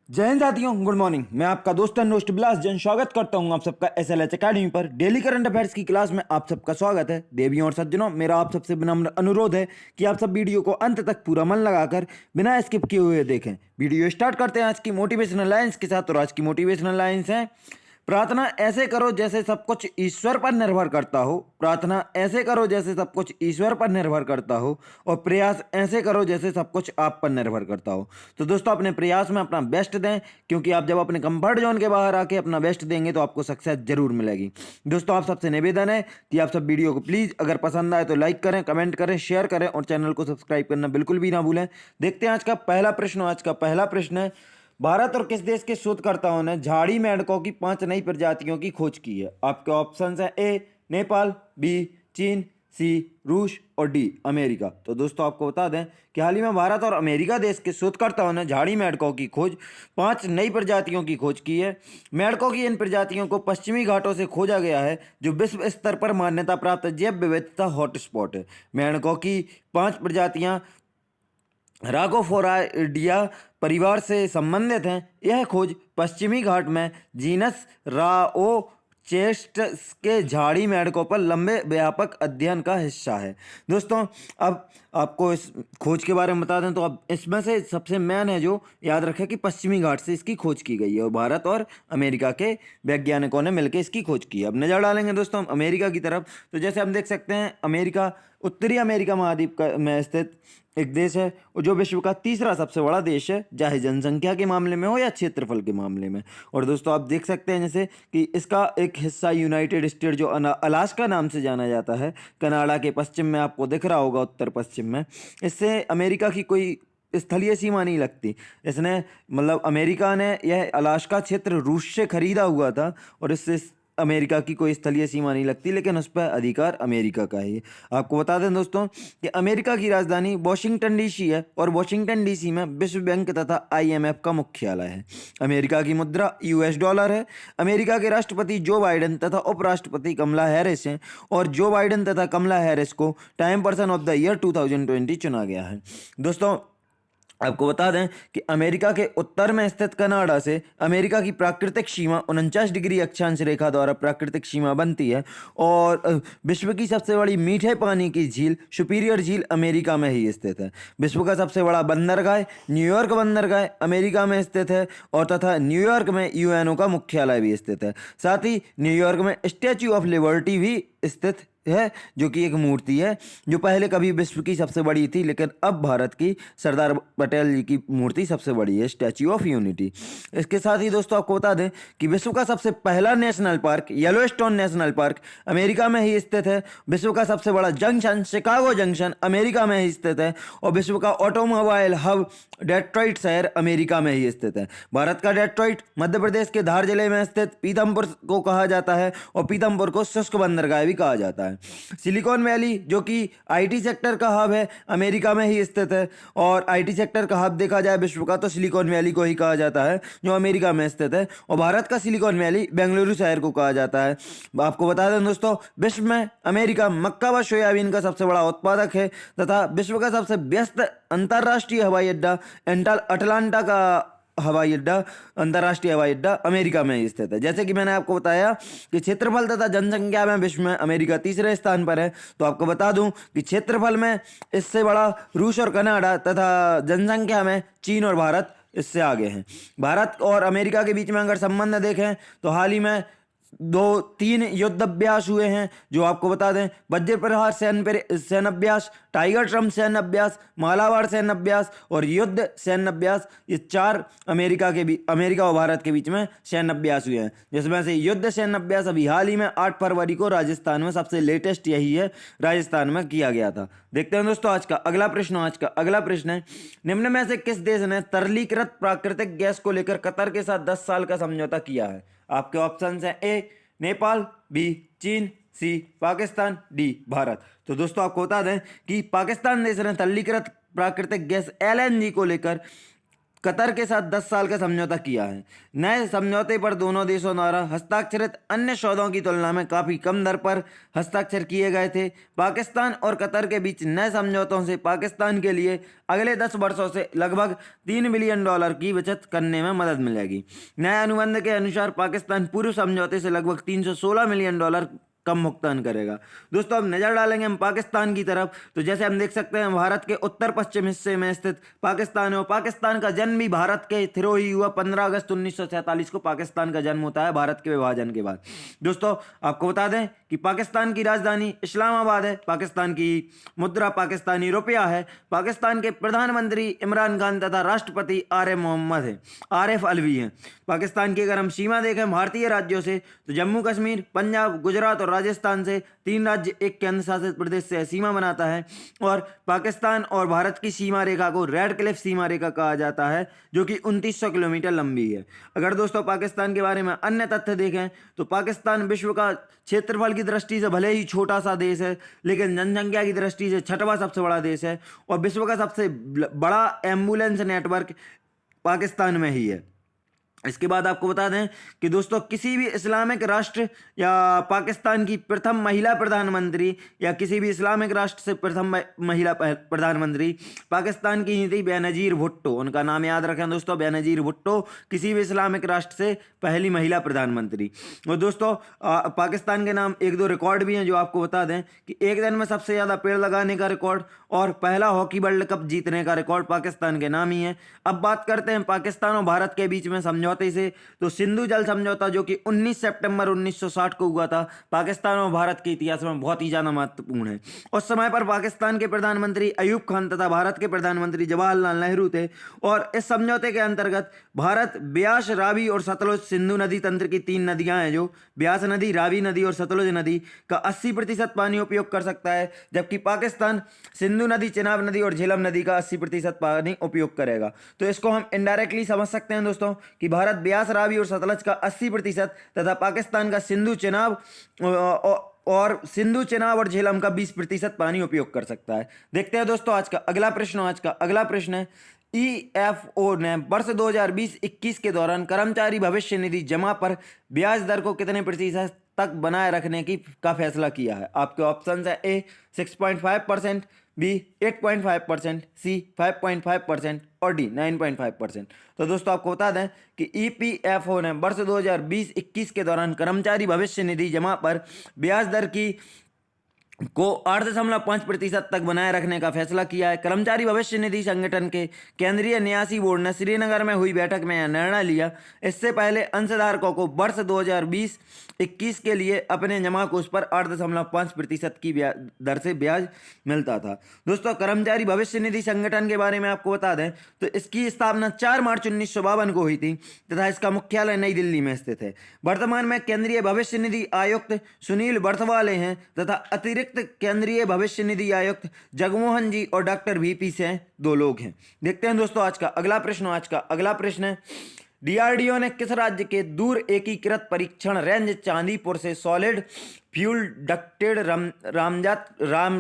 जय हिंद साथियों, good morning. मैं आपका दोस्त दोस्त बिलास जैन स्वागत करता हूं आप सबका एसएलएच एकेडमी पर। डेली करंट अफेयर्स की क्लास में आप सबका स्वागत है। देवियों और सज्जनों, मेरा आप सबसे विनम्र अनुरोध है कि आप सब वीडियो को अंत तक पूरा मन लगाकर बिना स्किप किए हुए देखें। वीडियो स्टार्ट करते हैं आज की मोटिवेशनल लाइन्स के साथ। और आज की मोटिवेशनल लाइन्स हैं, प्रार्थना ऐसे करो जैसे सब कुछ ईश्वर पर निर्भर करता हो। प्रार्थना ऐसे करो जैसे सब कुछ ईश्वर पर निर्भर करता हो। और प्रयास ऐसे करो जैसे सब कुछ आप पर निर्भर करता हो। तो दोस्तों, अपने प्रयास में अपना बेस्ट दें, क्योंकि आप जब अपने कंफर्ट जोन के बाहर आके अपना बेस्ट देंगे तो आपको सक्सेस जरूर मिलेगी। दोस्तों, आप सबसे निवेदन है कि आप सब वीडियो को प्लीज़ अगर पसंद आए तो लाइक करें, कमेंट करें, शेयर करें और चैनल को सब्सक्राइब करना बिल्कुल भी ना भूलें। देखते हैं आज का पहला प्रश्न। आज का पहला प्रश्न है, भारत और किस देश के शोधकर्ताओं ने झाड़ी मेंढकों की 5 नई प्रजातियों की खोज की है? आपके ऑप्शंस हैं ए नेपाल, बी चीन, सी रूस और डी अमेरिका। तो दोस्तों, आपको बता दें कि हाल ही में भारत और अमेरिका देश के शोधकर्ताओं ने झाड़ी मेंढकों की खोज 5 नई प्रजातियों की खोज की है। मेंढकों की इन प्रजातियों को पश्चिमी घाटों से खोजा गया है, जो विश्व स्तर पर मान्यता प्राप्त जैव विविधता हॉटस्पॉट है। मेंढकों की 5 प्रजातियां रागोफोराइडिया परिवार से संबंधित हैं। यह खोज पश्चिमी घाट में जीनस राओ चेस्टस के झाड़ी मेंढकों पर लंबे व्यापक अध्ययन का हिस्सा है। दोस्तों, अब आपको इस खोज के बारे में बता दें तो अब इसमें से सबसे मेन है जो याद रखें कि पश्चिमी घाट से इसकी खोज की गई है और भारत और अमेरिका के वैज्ञानिकों ने मिलकर इसकी खोज की है। अब नज़र डालेंगे दोस्तों हम अमेरिका की तरफ। तो जैसे हम देख सकते हैं, अमेरिका उत्तरी अमेरिका महाद्वीप में स्थित एक देश है और जो विश्व का तीसरा सबसे बड़ा देश है, चाहे जनसंख्या के मामले में हो या क्षेत्रफल के मामले में। और दोस्तों, आप देख सकते हैं जैसे कि इसका एक हिस्सा यूनाइटेड स्टेट जो अलास्का नाम से जाना जाता है, कनाडा के पश्चिम में आपको दिख रहा होगा, उत्तर पश्चिम में। इससे अमेरिका की कोई स्थलीय सीमा नहीं लगती। इसने मतलब अमेरिका ने यह अलास्का क्षेत्र रूस से खरीदा हुआ था और इससे अमेरिका की कोई स्थलीय सीमा नहीं लगती, लेकिन उस पर अधिकार अमेरिका का है। आपको बता दें दोस्तों कि अमेरिका की राजधानी वॉशिंगटन डीसी है और वॉशिंगटन डीसी में विश्व बैंक तथा आईएमएफ का मुख्यालय है। अमेरिका की मुद्रा यूएस डॉलर है। अमेरिका के राष्ट्रपति जो बाइडेन तथा उपराष्ट्रपति कमला हैरिस हैं और जो बाइडेन तथा कमला हैरिस को time person of the year 2020 चुना गया है। दोस्तों, आपको बता दें कि अमेरिका के उत्तर में स्थित कनाडा से अमेरिका की प्राकृतिक सीमा 49 डिग्री अक्षांश रेखा द्वारा प्राकृतिक सीमा बनती है। और विश्व की सबसे बड़ी मीठे पानी की झील सुपीरियर झील अमेरिका में ही स्थित है। विश्व का सबसे बड़ा बंदरगाह न्यूयॉर्क बंदरगाह अमेरिका में स्थित है और तथा न्यूयॉर्क में यूएनओ का मुख्यालय भी स्थित है। साथ ही न्यूयॉर्क में स्टैच्यू ऑफ लिबर्टी भी स्थित है, जो कि एक मूर्ति है जो पहले कभी विश्व की सबसे बड़ी थी, लेकिन अब भारत की सरदार पटेल जी की मूर्ति सबसे बड़ी है, स्टैच्यू ऑफ यूनिटी। इसके साथ ही दोस्तों, आपको बता दें कि विश्व का सबसे पहला national park Yellowstone national park America में ही स्थित है। विश्व का सबसे बड़ा जंक्शन शिकागो जंक्शन अमेरिका में ही स्थित है और विश्व का ऑटोमोबाइल हब डेट्रॉइट शहर अमेरिका में ही स्थित है। भारत का डेट्रॉइट मध्य प्रदेश के धार जिले में स्थित पीथमपुर को कहा जाता है और पीथमपुर को शुष्क बंदरगाह भी कहा जाता है। सिलिकॉन वैली जो कि आईटी सेक्टर का हब है, अमेरिका में ही स्थित है। और आईटी सेक्टर का हब देखा जाए विश्व का तो सिलिकॉन वैली को ही कहा जाता है, जो अमेरिका में स्थित है। और भारत का सिलिकॉन वैली बेंगलुरु शहर को कहा जाता है। आपको बता दें दोस्तों, विश्व में अमेरिका मक्का व सोयाबीन का सबसे बड़ा उत्पादक है तथा विश्व का सबसे व्यस्त अंतर्राष्ट्रीय हवाई अड्डा अटलांटा का हवाई अड्डा अंतर्राष्ट्रीय हवाई अड्डा अमेरिका में ही स्थित है। जैसे कि मैंने आपको बताया कि क्षेत्रफल तथा जनसंख्या में विश्व में अमेरिका तीसरे स्थान पर है। तो आपको बता दूं कि क्षेत्रफल में इससे बड़ा रूस और कनाडा तथा जनसंख्या में चीन और भारत इससे आगे हैं। भारत और अमेरिका के बीच में अगर संबंध देखें तो हाल ही में 2-3 युद्ध अभ्यास हुए हैं, जो आपको बता दें वज्र प्रहार सैन्य अभ्यास, टाइगर ट्रम्प सैन्य अभ्यास, मालाबार सैन्य अभ्यास और युद्ध सैन्य अभ्यास। ये 4 अमेरिका और भारत के बीच में सैन्य अभ्यास हुए हैं, जिसमें से युद्ध सैन्य अभ्यास अभी हाल ही में 8 फरवरी को राजस्थान में सबसे लेटेस्ट यही है, राजस्थान में किया गया था। देखते हैं दोस्तों आज का अगला प्रश्न। आज का अगला प्रश्न है, निम्न में से किस देश ने तरलीकृत प्राकृतिक गैस को लेकर कतर के साथ 10 साल का समझौता किया है? आपके ऑप्शन हैं ए नेपाल, बी चीन, सी पाकिस्तान, डी भारत। तो दोस्तों, आपको बता दें कि पाकिस्तान देश ने तरलीकृत प्राकृतिक गैस एलएनजी को लेकर कतर के साथ 10 साल का समझौता किया है। नए समझौते पर दोनों देशों द्वारा हस्ताक्षरित अन्य सौदों की तुलना में काफ़ी कम दर पर हस्ताक्षर किए गए थे। पाकिस्तान और कतर के बीच नए समझौतों से पाकिस्तान के लिए अगले 10 वर्षों से लगभग $3 बिलियन की बचत करने में मदद मिलेगी। नए अनुबंध के अनुसार पाकिस्तान पूर्व समझौते से लगभग $316 मिलियन कम भुगतान करेगा। दोस्तों अब नजर डालेंगे हम पाकिस्तान की तरफ, तो जैसे हम देख सकते हैं भारत के उत्तर पश्चिम हिस्से में स्थित पाकिस्तान है और पाकिस्तान का जन्म भी भारत के थ्रू ही हुआ। 15 अगस्त 1947 को पाकिस्तान का जन्म होता है भारत के विभाजन के बाद। दोस्तों आपको बता दें कि पाकिस्तान की राजधानी इस्लामाबाद है। पाकिस्तान की मुद्रा पाकिस्तानी रुपया है। पाकिस्तान के प्रधानमंत्री इमरान खान तथा राष्ट्रपति आरिफ अलवी हैं। पाकिस्तान की अगर हम सीमा देखें भारतीय राज्यों से, तो जम्मू कश्मीर, पंजाब, गुजरात और राजस्थान से 3 राज्य एक केंद्र शासित प्रदेश से सीमा बनाता है। और पाकिस्तान और भारत की सीमा रेखा को रेड क्लिफ सीमा रेखा कहा जाता है, जो कि 2900 किलोमीटर लंबी है। अगर दोस्तों पाकिस्तान के बारे में अन्य तथ्य देखें, तो पाकिस्तान विश्व का क्षेत्रफल की दृष्टि से भले ही छोटा सा देश है, लेकिन जनसंख्या की दृष्टि से 6वां सबसे बड़ा देश है और विश्व का सबसे बड़ा एम्बुलेंस नेटवर्क पाकिस्तान में ही है। इसके बाद आपको बता दें कि दोस्तों किसी भी इस्लामिक राष्ट्र या पाकिस्तान की प्रथम महिला प्रधानमंत्री या किसी भी इस्लामिक राष्ट्र से प्रथम महिला प्रधानमंत्री पाकिस्तान की ही थी बेनजीर भुट्टो। उनका नाम याद रखें दोस्तों, बेनजीर भुट्टो किसी भी इस्लामिक राष्ट्र से पहली महिला प्रधानमंत्री। और दोस्तों पाकिस्तान के नाम 1-2 रिकॉर्ड भी हैं जो आपको बता दें कि एक दिन में सबसे ज़्यादा पेड़ लगाने का रिकॉर्ड और पहला हॉकी वर्ल्ड कप जीतने का रिकॉर्ड पाकिस्तान के नाम ही है। अब बात करते हैं पाकिस्तान और भारत के बीच में समझौते से, तो सिंधु जल समझौता जो कि 19 सितंबर 1960 को हुआ था, पाकिस्तान और भारत के इतिहास में बहुत ही ज़्यादा महत्वपूर्ण है। उस समय पर पाकिस्तान के प्रधानमंत्री अयूब खान तथा भारत के प्रधानमंत्री जवाहरलाल नेहरू थे और इस समझौते के अंतर्गत भारत ब्यास, रावी और सतलुज सिंधु नदी तंत्र की 3 नदियां हैं, जो ब्यास नदी, रावी नदी और सतलुज नदी का 80% पानी उपयोग कर सकता है, जबकि पाकिस्तान सिंधु नदी, चिनाब नदी और झेलम नदी का 80% पानी उपयोग करेगा। तो इसको हम इनडायरेक्टली समझ सकते हैं दोस्तों कि भारत ब्यास, रावी और सतलज का 80% तथा पाकिस्तान का सिंधु, चिनाब और झेलम का 20% पानी उपयोग कर सकता है। देखते हैं दोस्तों आज का अगला प्रश्न है ईएफओ ने वर्ष 2020-21 के दौरान कर्मचारी भविष्य निधि जमा पर ब्याज दर को कितने प्रतिशत तक बनाए रखने का फैसला किया है। आपके ऑप्शन है ए 6.5%, बी 8.5%, सी 5.5% और डी 9.5%। तो दोस्तों आपको बता दें कि ईपीएफओ ने वर्ष 2020-21 के दौरान कर्मचारी भविष्य निधि जमा पर ब्याज दर को 8.5% तक बनाए रखने का फैसला किया है। कर्मचारी भविष्य निधि संगठन के केंद्रीय न्यासी बोर्ड ने श्रीनगर में हुई बैठक में यह निर्णय लिया। इससे पहले अंशधारकों को वर्ष 2020-21 के लिए अपने जमा कोष पर 8.5% की दर से ब्याज मिलता था। दोस्तों कर्मचारी भविष्य निधि संगठन के बारे में आपको बता दें तो इसकी स्थापना 4 मार्च 1952 को हुई थी तथा इसका मुख्यालय नई दिल्ली में स्थित है। वर्तमान में केंद्रीय भविष्य निधि आयुक्त सुनील बर्थवाले हैं तथा अतिरिक्त केंद्रीय भविष्य निधि आयुक्त जगमोहन जी और डॉक्टर वीपी से 2 लोग हैं। देखते हैं दोस्तों आज का अगला प्रश्न है डीआरडीओ ने किस राज्य के दूर एकीकृत परीक्षण रेंज चांदीपुर से सॉलिड फ्यूल डक्टेड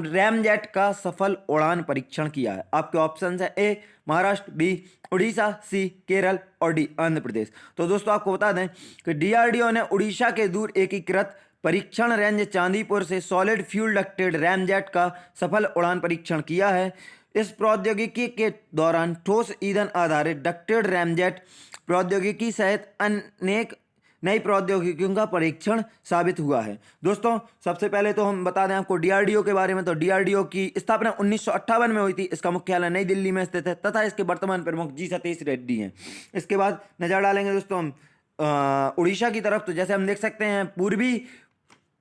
रैमजेट का सफल उड़ान परीक्षण किया है। आपके ऑप्शन है ए महाराष्ट्र, बी उड़ीसा, सी केरल और डी आंध्र प्रदेश। तो दोस्तों आपको बता दें कि डीआरडीओ ने उड़ीसा के दूर एकीकृत परीक्षण रेंज चांदीपुर से सॉलिड फ्यूल डक्टेड रैमजेट का सफल उड़ान परीक्षण किया है। इस प्रौद्योगिकी के दौरान ठोस ईंधन आधारित डक्टेड रैमजेट प्रौद्योगिकी सहित अनेक नई प्रौद्योगिकियों का परीक्षण साबित हुआ है। दोस्तों सबसे पहले तो हम बता दें आपको डीआरडीओ के बारे में, तो डीआरडीओ की स्थापना 1958 में हुई थी। इसका मुख्यालय नई दिल्ली में स्थित है तथा इसके वर्तमान प्रमुख जी सतीश रेड्डी हैं। इसके बाद नजर डालेंगे दोस्तों हम उड़ीसा की तरफ, तो जैसे हम देख सकते हैं पूर्वी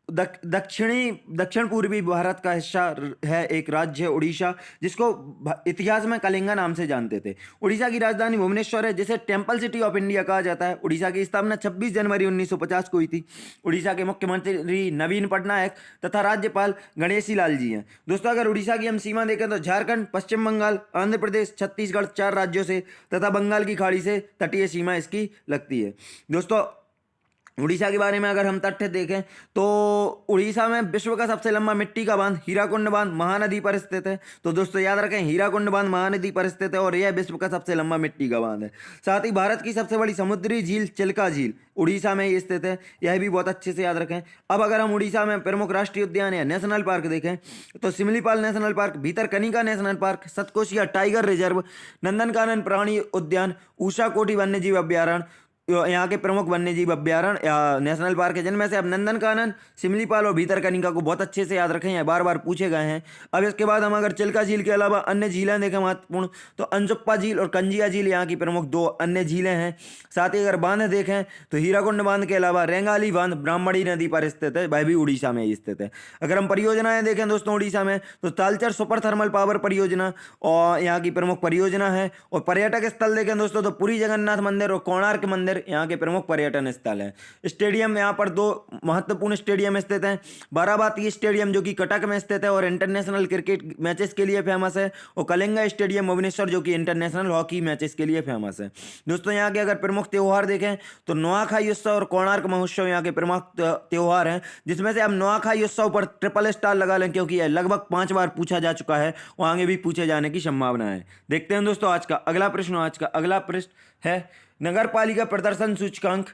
दक्षिण पूर्वी भारत का हिस्सा है एक राज्य है उड़ीसा, जिसको इतिहास में कलिंगा नाम से जानते थे। उड़ीसा की राजधानी भुवनेश्वर है, जिसे टेंपल सिटी ऑफ इंडिया कहा जाता है। उड़ीसा की स्थापना 26 जनवरी 1950 को हुई थी। उड़ीसा के मुख्यमंत्री नवीन पटनायक तथा राज्यपाल गणेशी लाल जी हैं। दोस्तों अगर उड़ीसा की हम सीमा देखें तो झारखंड, पश्चिम बंगाल, आंध्र प्रदेश, छत्तीसगढ़ 4 राज्यों से तथा बंगाल की खाड़ी से तटीय सीमा इसकी लगती है। दोस्तों उड़ीसा के बारे में अगर हम तथ्य देखें तो उड़ीसा में विश्व का सबसे लंबा मिट्टी का बांध हीराकुंड बांध महानदी पर स्थित है। तो दोस्तों याद रखें, हीराकुंड बांध महानदी पर स्थित है और यह विश्व का सबसे लंबा मिट्टी का बांध है। साथ ही भारत की सबसे बड़ी समुद्री झील चिल्का झील उड़ीसा में ही स्थित है, यह भी बहुत अच्छे से याद रखें। अब अगर हम उड़ीसा में प्रमुख राष्ट्रीय उद्यान या नेशनल पार्क देखें तो Similipal national park, Bhitarkanika national park, Satkosia tiger reserve, Nandankanan प्राणी उद्यान, ऊषा कोटी वन्यजीव अभ्यारण्य यहाँ के प्रमुख वन्यजीव अभ्यारण्य या नेशनल पार्क है, जिनमें से अब नंदनकानन, सिमलीपाल और भीतरकनिका को बहुत अच्छे से याद रखें, यह बार बार पूछे गए हैं। अब इसके बाद हम अगर चिल्का झील के अलावा अन्य झीलें देखें महत्वपूर्ण, तो अंजुप्पा झील और कंजिया झील यहाँ की प्रमुख दो अन्य झीलें हैं। साथ ही अगर बांध देखें तो हीराकुंड बांध के अलावा रेंगाली बांध ब्राह्मणी नदी पर स्थित है, वह भी उड़ीसा में ही स्थित है। अगर हम परियोजनाएं देखें दोस्तों उड़ीसा में, तो तालचर सुपर थर्मल पावर परियोजना और यहाँ की प्रमुख परियोजना है। और पर्यटक स्थल देखें दोस्तों तो पुरी जगन्नाथ मंदिर और कोणार्क मंदिर यहाँ के प्रमुख पर्यटन स्थल हैं। स्टेडियम यहाँ पर दो महत्वपूर्ण स्टेडियम स्थित हैं, बाराबाती स्टेडियम जो कि कटक में स्थित है और इंटरनेशनल क्रिकेट मैचेस के लिए फेमस है, और कलिंगा स्टेडियम भुवनेश्वर जो कि इंटरनेशनल हॉकी मैचेस के लिए फेमस है। दोस्तों यहाँ के अगर प्रमुख त्यौहार देखें तो नुआखाई उत्सव और कोणार्क महोत्सव यहाँ के प्रमुख त्यौहार हैं, जिसमें से अब नुआखाई उत्सव पर ट्रिपल स्टार लगा लें क्योंकि यह लगभग 5 बार पूछा जा चुका है और आगे भी पूछे जाने की संभावना है। देखते हैं दोस्तों आज का अगला प्रश्न। आज का अगला प्रश्न है नगर पालिका प्रदर्शन सूचकांक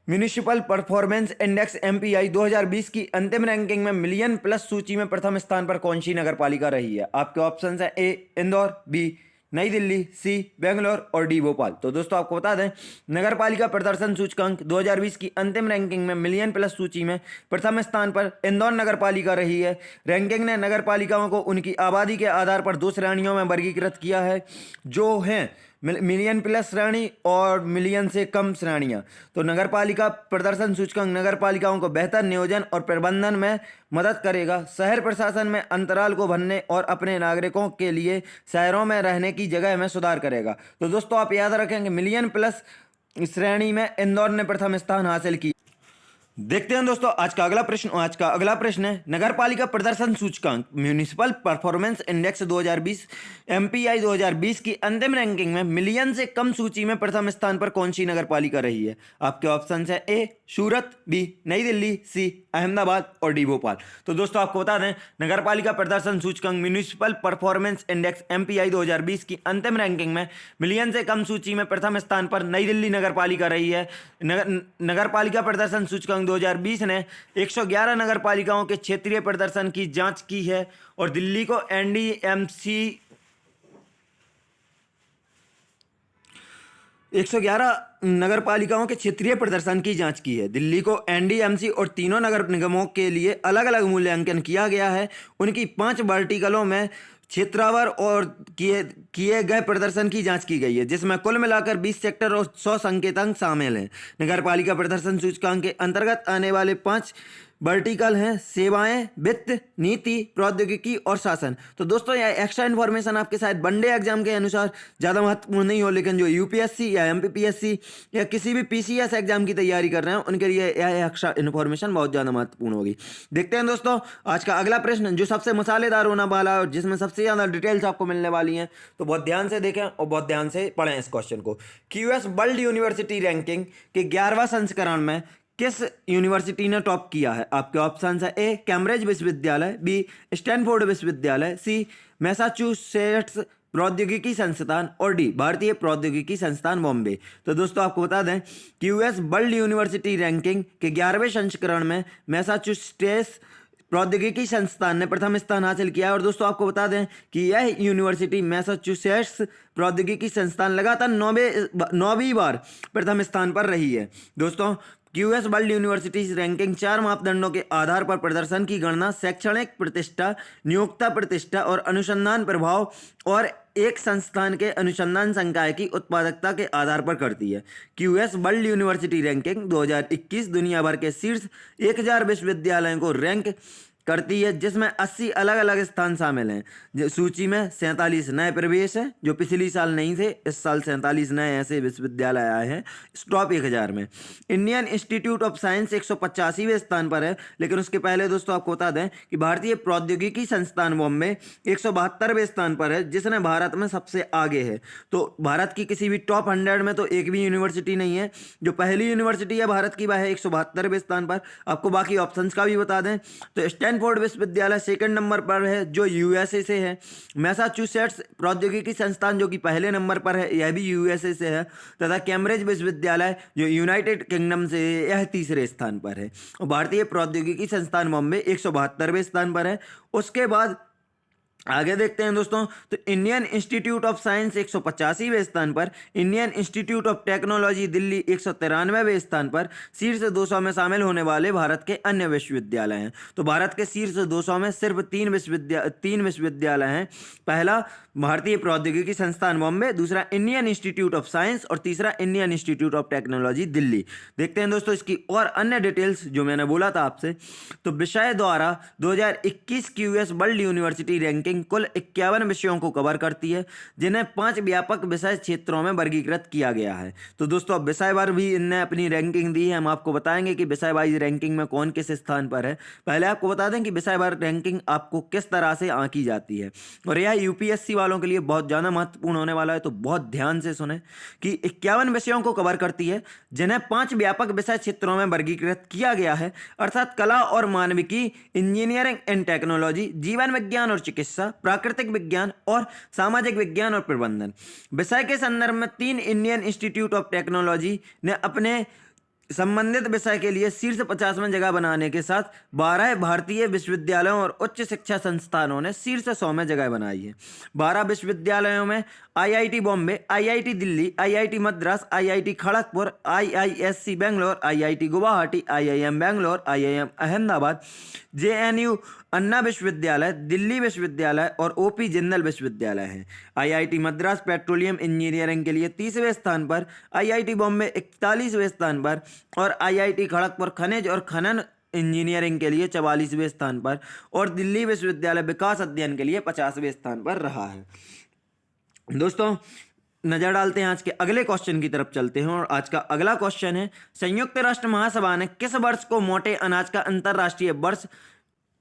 म्यूनिसिपल परफॉर्मेंस इंडेक्स एमपीआई 2020 की अंतिम रैंकिंग में मिलियन प्लस सूची में प्रथम स्थान पर कौन सी नगर पालिका रही है? आपके ऑप्शन है ए इंदौर, बी नई दिल्ली, सी बेंगलोर और डी भोपाल। तो दोस्तों आपको बता दें, नगर पालिका प्रदर्शन सूचकांक 2020 की अंतिम रैंकिंग में मिलियन प्लस सूची में प्रथम स्थान पर इंदौर नगर पालिका रही है। रैंकिंग ने नगर पालिकाओं को उनकी आबादी के आधार पर 2 श्रेणियों में वर्गीकृत किया है, जो हैं मिलियन प्लस श्रेणी और मिलियन से कम श्रेणियां। तो नगर पालिका प्रदर्शन सूचकांक नगर पालिकाओं को बेहतर नियोजन और प्रबंधन में मदद करेगा, शहर प्रशासन में अंतराल को भरने और अपने नागरिकों के लिए शहरों में रहने की जगह में सुधार करेगा। तो दोस्तों आप याद रखेंगे मिलियन प्लस श्रेणी में इंदौर ने प्रथम स्थान हासिल किया। देखते हैं दोस्तों आज का अगला प्रश्न। आज का अगला प्रश्न है नगर पालिका प्रदर्शन सूचकांक म्यूनिसिपल परफॉर्मेंस इंडेक्स 2020 एमपीआई 2020 की अंतिम रैंकिंग में मिलियन से कम सूची में प्रथम स्थान पर कौन सी नगर पालिका रही है? आपके ऑप्शन है ए सूरत, बी नई दिल्ली, सी अहमदाबाद और डी भोपाल। तो दोस्तों आपको बता दें, नगर पालिका प्रदर्शन सूचकांक म्यूनिसिपल परफॉर्मेंस इंडेक्स एमपीआई 2020 की अंतिम रैंकिंग में मिलियन से कम सूची में प्रथम स्थान पर नई दिल्ली नगर पालिका रही है। नगर पालिका प्रदर्शन सूचकांक 2020 ने 111 नगर पालिकाओं के क्षेत्रीय प्रदर्शन की जांच की है और दिल्ली को एनडीएमसी 111 नगर पालिकाओं के क्षेत्रीय प्रदर्शन की जांच की है। दिल्ली को एनडीएमसी और तीनों नगर निगमों के लिए अलग अलग मूल्यांकन किया गया है। उनकी 5 वर्टिकलों में क्षेत्रावर और किए गए प्रदर्शन की जांच की गई है, जिसमें कुल मिलाकर 20 सेक्टर और 100 संकेतांक शामिल हैं। नगर पालिका प्रदर्शन सूचकांक के अंतर्गत आने वाले 5 वर्टिकल हैं सेवाएं, वित्त, नीति, प्रौद्योगिकी और शासन। तो दोस्तों यह एक्स्ट्रा इन्फॉर्मेशन आपके शायद वनडे एग्जाम के अनुसार ज़्यादा महत्वपूर्ण नहीं हो, लेकिन जो यूपीएससी या एमपीपीएससी या किसी भी पीसीएस एग्जाम की तैयारी कर रहे हैं उनके लिए यह एक्स्ट्रा इन्फॉर्मेशन बहुत ज़्यादा महत्वपूर्ण होगी। देखते हैं दोस्तों आज का अगला प्रश्न, जो सबसे मसालेदार होने वाला है और जिसमें सबसे ज़्यादा डिटेल्स आपको मिलने वाली हैं, तो बहुत ध्यान से देखें और बहुत ध्यान से पढ़ें इस क्वेश्चन को। क्यूएस वर्ल्ड यूनिवर्सिटी रैंकिंग के 11वां संस्करण में किस यूनिवर्सिटी ने टॉप किया है? आपके ऑप्शन है ए कैम्ब्रिज विश्वविद्यालय, बी स्टैनफोर्ड विश्वविद्यालय, सी मैसाचुसेट्स प्रौद्योगिकी संस्थान और डी भारतीय प्रौद्योगिकी संस्थान बॉम्बे। तो दोस्तों आपको बता दें कि यूएस वर्ल्ड यूनिवर्सिटी रैंकिंग के 11वें संस्करण में मैसाचुसेट्स प्रौद्योगिकी संस्थान ने प्रथम स्थान हासिल किया है। और दोस्तों आपको बता दें कि यह यूनिवर्सिटी मैसाचुसेट्स प्रौद्योगिकी संस्थान लगातार 9वीं बार प्रथम स्थान पर रही है। दोस्तों क्यूएस वर्ल्ड यूनिवर्सिटी रैंकिंग 4 मापदंडों के आधार पर प्रदर्शन की गणना शैक्षणिक प्रतिष्ठा, नियोक्ता प्रतिष्ठा और अनुसंधान प्रभाव और एक संस्थान के अनुसंधान संकाय की उत्पादकता के आधार पर करती है। क्यूएस वर्ल्ड यूनिवर्सिटी रैंकिंग 2021 दुनिया भर के शीर्ष 1000 विश्वविद्यालयों को रैंक करती है, जिसमें 80 अलग अलग स्थान शामिल हैं। सूची में 47 नए प्रवेश हैं जो पिछली साल नहीं थे, इस साल 47 नए ऐसे विश्वविद्यालय आए हैं टॉप 1000 में। इंडियन इंस्टीट्यूट ऑफ साइंस 185वें स्थान पर है, लेकिन उसके पहले दोस्तों आपको बता दें कि भारतीय प्रौद्योगिकी संस्थान बॉम्बे 172वें स्थान पर है, जिसने भारत में सबसे आगे है। तो भारत की किसी भी टॉप 100 में तो एक भी यूनिवर्सिटी नहीं है। जो पहली यूनिवर्सिटी है भारत की वह है 172वें स्थान पर। आपको बाकी ऑप्शंस का भी बता दें तो स्टैनफोर्ड विश्वविद्यालय सेकंड नंबर पर है जो यूएसए से है। मैसाचुसेट्स प्रौद्योगिकी संस्थान जो कि पहले नंबर पर है, यह भी यूएसए से है। तथा कैम्ब्रिज विश्वविद्यालय जो यूनाइटेड किंगडम से, यह तीसरे स्थान पर है। और भारतीय प्रौद्योगिकी संस्थान बॉम्बे 172वें स्थान पर है। उसके बाद आगे देखते हैं दोस्तों, तो इंडियन इंस्टीट्यूट ऑफ साइंस 185वें स्थान पर, Indian Institute of Technology Delhi 193वें स्थान पर। शीर्ष 200 में शामिल होने वाले भारत के अन्य विश्वविद्यालय हैं। तो भारत के शीर्ष 200 में सिर्फ तीन विश्वविद्यालय हैं। पहला भारतीय प्रौद्योगिकी संस्थान बॉम्बे, दूसरा इंडियन इंस्टीट्यूट ऑफ साइंस और तीसरा Indian Institute of Technology Delhi. देखते हैं दोस्तों इसकी और अन्य डिटेल्स जो मैंने बोला था आपसे। तो विषय द्वारा 2021 की यूएस वर्ल्ड यूनिवर्सिटी रैंकिंग कुल 51 विषयों को कवर करती है, जिन्हें 5 व्यापक विषय क्षेत्रों में वर्गीकृत किया गया है। तो दोस्तों अब विषय वार भी इनने अपनी रैंकिंग दी है। हम आपको बताएंगे कि विषय वाइज रैंकिंग में कौन किस स्थान पर है। पहले आपको बता दें कि विषय वार रैंकिंग आपको किस तरह से आंकी जाती है, और यह यूपीएससी वालों के लिए बहुत ज़्यादा महत्वपूर्ण होने वाला है। तो बहुत ध्यान से सुने कि 51 विषयों को कवर करती है, जिन्हें 5 व्यापक विषय क्षेत्रों में वर्गीकृत किया गया है, अर्थात कला और मानविकी, इंजीनियरिंग एंड टेक्नोलॉजी, जीवन विज्ञान और चिकित्सा, प्राकृतिक विज्ञान और सामाजिक विज्ञान और प्रबंधन। विषय के संदर्भ में 3 इंडियन इंस्टीट्यूट ऑफ टेक्नोलॉजी ने अपने संबंधित विषय के लिए शीर्ष 50 में जगह बनाने के साथ 12 भारतीय विश्वविद्यालयों और उच्च शिक्षा संस्थानों ने शीर्ष 100 में जगह बनाई है। 12 विश्वविद्यालयों में IIT Bombay, IIT Delhi, IIT Madras, IIT Kharagpur, IISc Bangalore, IIT Guwahati, IIM Bangalore, IIM Ahmedabad, JNU Anna विश्वविद्यालय, दिल्ली विश्वविद्यालय और ओपी जिंदल विश्वविद्यालय हैं। आईआईटी मद्रास पेट्रोलियम इंजीनियरिंग के लिए 30वें स्थान पर, आईआईटी बॉम्बे 41वें स्थान पर और आईआईटी खड़गपुर खनिज और खनन इंजीनियरिंग के लिए 44वें स्थान पर और दिल्ली विश्वविद्यालय विकास अध्ययन के लिए 50वें स्थान पर रहा है। दोस्तों नजर डालते हैं आज के अगले क्वेश्चन की तरफ चलते हैं, और आज का अगला क्वेश्चन है, संयुक्त राष्ट्र महासभा ने किस वर्ष को मोटे अनाज का अंतर्राष्ट्रीय वर्ष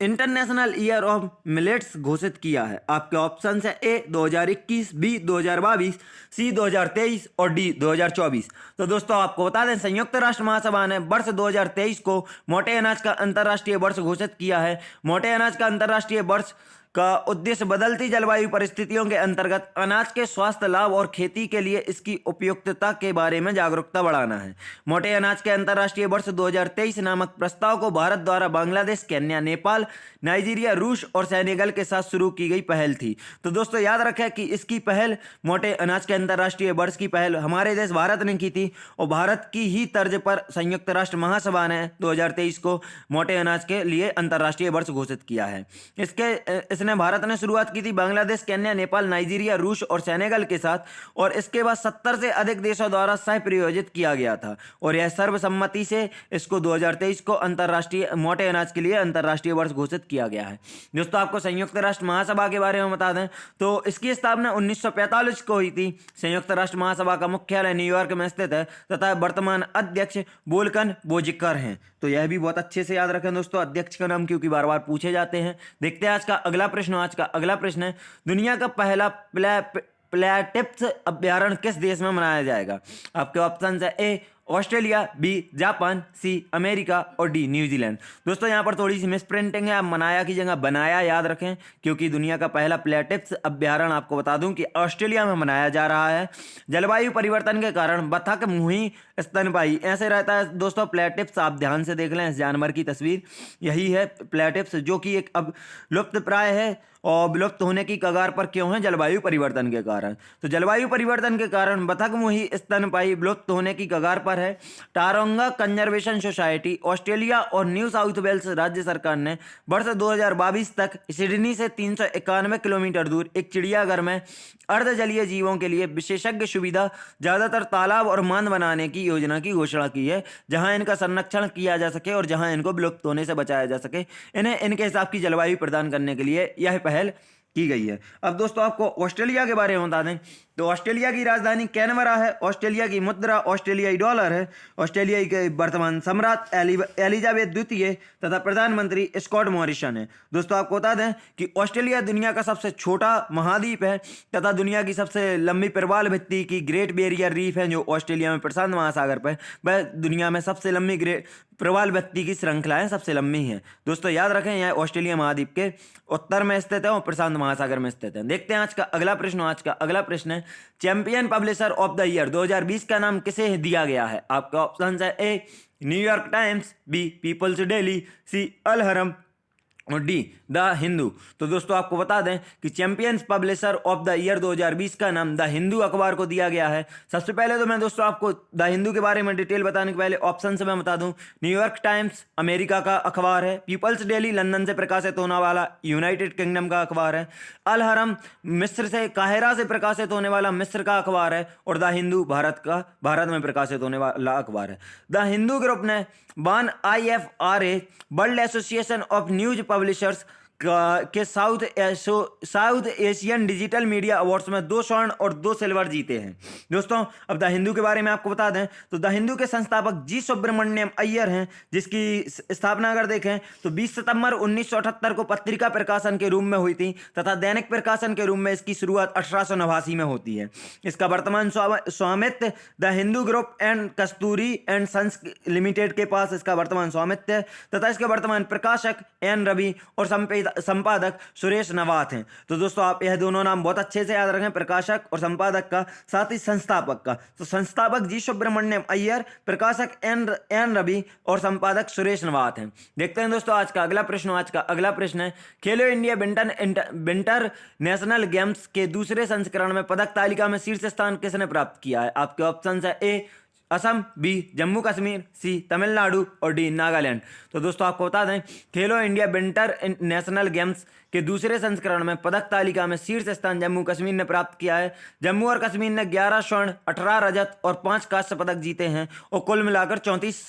इंटरनेशनल ईयर ऑफ मिलेट्स घोषित किया है? आपके ऑप्शन है ए 2021, बी 2022, सी 2023 और डी 2024। तो दोस्तों आपको बता दें संयुक्त राष्ट्र महासभा ने वर्ष 2023 को मोटे अनाज का अंतर्राष्ट्रीय वर्ष घोषित किया है। मोटे अनाज का अंतर्राष्ट्रीय वर्ष का उद्देश्य बदलती जलवायु परिस्थितियों के अंतर्गत अनाज के स्वास्थ्य लाभ और खेती के लिए इसकी उपयुक्तता के बारे में जागरूकता बढ़ाना है। मोटे अनाज के अंतर्राष्ट्रीय वर्ष 2023 नामक प्रस्ताव को भारत द्वारा बांग्लादेश, केन्या, नेपाल, नाइजीरिया, रूस और सेनेगल के साथ शुरू की गई पहल थी। तो दोस्तों याद रखें कि इसकी पहल, मोटे अनाज के अंतर्राष्ट्रीय वर्ष की पहल हमारे देश भारत ने की थी, और भारत की ही तर्ज पर संयुक्त राष्ट्र महासभा ने 2023 को मोटे अनाज के लिए अंतर्राष्ट्रीय वर्ष घोषित किया है। इसने भारत ने शुरुआत की थी बांग्लादेश, केन्या, नेपाल, नाइजीरिया, रूस और सेनेगल के साथ, और इसके बाद 70 से अधिक देशों द्वारा सह प्रायोजित किया गया था, और यह सर्वसम्मति से इसको 2023 को अंतर्राष्ट्रीय मोटे अनाज के लिए अंतर्राष्ट्रीय वर्ष घोषित किया गया है। दोस्तों आपको संयुक्त राष्ट्र महासभा के बारे में बता दें तो इसकी स्थापना 1945 को हुई थी। संयुक्त राष्ट्र महासभा का मुख्यालय न्यूयॉर्क में स्थित है तथा वर्तमान अध्यक्ष वोल्कन बोजिकर हैं। तो यह भी बहुत अच्छे से याद रखें दोस्तों अध्यक्ष का नाम, क्योंकि बार बार पूछे जाते हैं। देखते हैं आज का अगला प्रश्न। आज का अगला प्रश्न है, दुनिया का पहला प्लेटिप्स अभ्यारण्य किस देश में मनाया जाएगा? आपके ऑप्शन है A Australia, B Japan, C America और डी न्यूजीलैंड। दोस्तों यहाँ पर थोड़ी सी मिस प्रिंटिंग है, आप मनाया की जगह बनाया याद रखें, क्योंकि दुनिया का पहला प्लेटिप्स अभ्यारण्य आपको बता दूं कि ऑस्ट्रेलिया में मनाया जा रहा है। जलवायु परिवर्तन के कारण बतख, मुही, स्तनपायी ऐसे रहता है दोस्तों प्लेटिप्स। आप ध्यान से देख लें इस जानवर की तस्वीर, यही है प्लेटिप्स, जो कि एक अब लुप्त प्राय है और विलुप्त होने की कगार पर क्यों है? जलवायु परिवर्तन के कारण। तो जलवायु परिवर्तन के कारण बतख, मुही, स्तनपायी विलुप्त होने की कगार पर है टारोंगा कंजर्वेशन सोसाइटी ऑस्ट्रेलिया और न्यू साउथ वेल्स राज्य सरकार ने वर्ष 2022 तक सिडनी से 391 किलोमीटर दूर एक चिड़ियाघर में अर्धजलीय जीवों के लिए विशेषज्ञ सुविधा ज्यादातर तालाब और बांध बनाने की योजना की घोषणा की है, जहां इनका संरक्षण किया जा सके और जहां इनको विलुप्त होने से बचाया जा सके। इन्हें इनके हिसाब की जलवायु प्रदान करने के लिए यह पहल की गई है। अब दोस्तों आपको ऑस्ट्रेलिया के बारे में बता दें तो ऑस्ट्रेलिया की राजधानी कैनबरा है, ऑस्ट्रेलिया की मुद्रा ऑस्ट्रेलियाई डॉलर है, ऑस्ट्रेलिया के वर्तमान सम्राट एलिजाबेथ द्वितीय तथा प्रधानमंत्री स्कॉट मॉरिसन है। दोस्तों आपको बता दें कि ऑस्ट्रेलिया दुनिया का सबसे छोटा महाद्वीप है तथा दुनिया की सबसे लंबी प्रवाल भित्ति की ग्रेट बैरियर रीफ है जो ऑस्ट्रेलिया में प्रशांत महासागर पर, वह दुनिया में सबसे लंबी ग्रेट प्रवाल भित्ति की श्रृंखलाएं सबसे लंबी हैं। दोस्तों याद रखें यह ऑस्ट्रेलिया महाद्वीप के उत्तर में स्थित है और प्रशांत महासागर में स्थित है। देखते हैं आज का अगला प्रश्न। आज का अगला प्रश्न है champion publisher of the year 2020 का नाम किसे दिया गया है? आपका ऑप्शन है A New York Times, B People's Daily, C Al Ahram और डी द हिंदू। तो दोस्तों आपको बता दें कि champions publisher of the year 2020 का नाम द हिंदू अखबार को दिया गया है। सबसे पहले तो मैं दोस्तों आपको द हिंदू के बारे में डिटेल बताने के पहले ऑप्शन से मैं बता दूं, न्यूयॉर्क टाइम्स अमेरिका का अखबार है, पीपल्स डेली लंदन से प्रकाशित होने वाला यूनाइटेड किंगडम का अखबार है, अल हरम मिस्र से काहिरा से प्रकाशित होने वाला मिस्र का अखबार है और द हिंदू भारत में प्रकाशित होने वाला अखबार है। द हिंदू ग्रुप ने WAN IFRA World Association of News Publishers के South Asian Digital Media Awards में 2 स्वर्ण और 2 सिल्वर जीते हैं। दोस्तों अब द हिंदू के बारे में आपको बता दें तो द हिंदू के संस्थापक जी सुब्रमण्यम अय्यर हैं, जिसकी स्थापना अगर देखें तो 20 सितंबर 1978 को पत्रिका प्रकाशन के रूप में हुई थी तथा दैनिक प्रकाशन के रूप में इसकी शुरुआत 1889 में होती है। इसका वर्तमान स्वामित्व the Hindu group and Kasturi and sons limited के पास इसका वर्तमान स्वामित्व है तथा इसके वर्तमान प्रकाशक एन रवि और संपादक सुरेश नवाथ हैं। तो दोस्तों आप यह दोनों नाम बहुत अच्छे से याद रखें, प्रकाशक और संपादक का, साथ ही संस्थापक का। तो संस्थापक जी सुब्रमण्यम अय्यर, प्रकाशक एन रवि और संपादक सुरेश नवाथ हैं। देखते हैं दोस्तों आज का अगला प्रश्न। आज का अगला प्रश्न है खेलो इंडिया विंटर नेशनल गेम्स के दूसरे संस्करण में पदक तालिका में शीर्ष स्थान किसने प्राप्त किया है? आपके ऑप्शन है ए असम, बी जम्मू कश्मीर, सी तमिलनाडु और डी नागालैंड। तो दोस्तों आपको बता दें खेलो इंडिया विंटर नेशनल गेम्स के दूसरे संस्करण में पदक तालिका में शीर्ष स्थान जम्मू कश्मीर ने प्राप्त किया है। जम्मू और कश्मीर ने 11 स्वर्ण, 18 रजत और 5 कांस्य पदक जीते हैं और कुल मिलाकर 34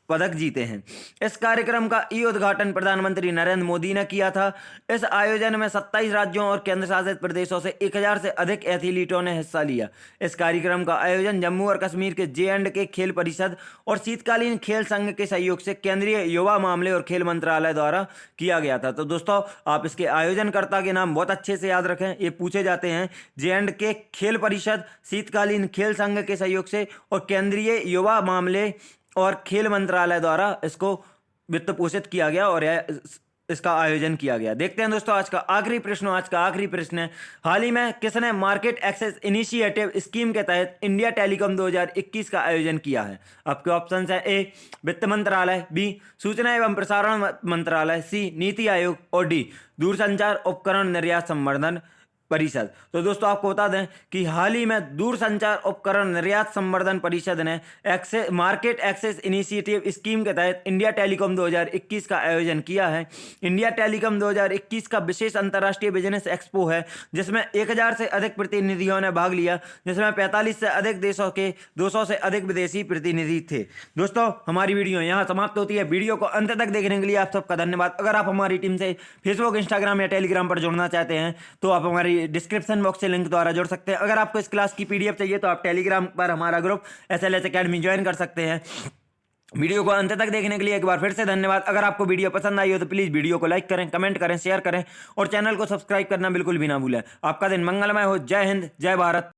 पदक जीते हैं। इस कार्यक्रम का उद्घाटन प्रधानमंत्री नरेंद्र मोदी ने किया था। इस आयोजन में 27 राज्यों और केंद्र शासित प्रदेशों से 1000 से अधिक एथलीटों ने हिस्सा लिया। इस कार्यक्रम का आयोजन जम्मू और कश्मीर के J&K खेल परिषद और शीतकालीन खेल संघ के सहयोग से केंद्रीय युवा मामले और खेल मंत्रालय द्वारा किया गया था। तो दोस्तों आप इसके आयोजनकर्ता के नाम बहुत अच्छे से याद रखें, ये पूछे जाते हैं। J&K खेल परिषद, शीतकालीन खेल संघ के सहयोग से और केंद्रीय युवा मामले और खेल मंत्रालय द्वारा इसको वित्त पोषित किया गया और इसका आयोजन किया गया। देखते हैं दोस्तों आज का आखिरी प्रश्न। आज का आखिरी प्रश्न है हाल ही में किसने मार्केट एक्सेस इनिशिएटिव स्कीम के तहत इंडिया टेलीकॉम 2021 का आयोजन किया है? आपके ऑप्शन है ए वित्त मंत्रालय, बी सूचना एवं प्रसारण मंत्रालय, सी नीति आयोग और डी दूरसंचार उपकरण निर्यात संवर्धन परिषद। तो दोस्तों आपको बता दें कि हाल ही में दूरसंचार उपकरण निर्यात संवर्धन परिषद ने मार्केट एक्सेस इनिशिएटिव स्कीम के तहत इंडिया टेलीकॉम 2021 का आयोजन किया है। इंडिया टेलीकॉम 2021 का विशेष अंतर्राष्ट्रीय बिजनेस एक्सपो है जिसमें 1000 से अधिक प्रतिनिधियों ने भाग लिया, जिसमें 45 से अधिक देशों के 200 से अधिक विदेशी प्रतिनिधि थे। दोस्तों हमारी वीडियो यहाँ समाप्त होती है। वीडियो को अंत तक देखने के लिए आप सबका धन्यवाद। अगर आप हमारी टीम से फेसबुक, इंस्टाग्राम या टेलीग्राम पर जुड़ना चाहते हैं तो आप हमारी डिस्क्रिप्शन बॉक्स से लिंक द्वारा जुड़ सकते हैं। अगर आपको इस क्लास की PDF चाहिए तो आप टेलीग्राम पर हमारा ग्रुप SLS Academy ज्वाइन कर सकते हैं। वीडियो को अंत तक देखने के लिए एक बार फिर से धन्यवाद। अगर आपको वीडियो पसंद आई हो तो प्लीज़ वीडियो को लाइक करें, कमेंट करें, शेयर करें और चैनल को सब्सक्राइब करना बिल्कुल भी ना भूलें। आपका दिन मंगलमय हो। जय हिंद, जय भारत।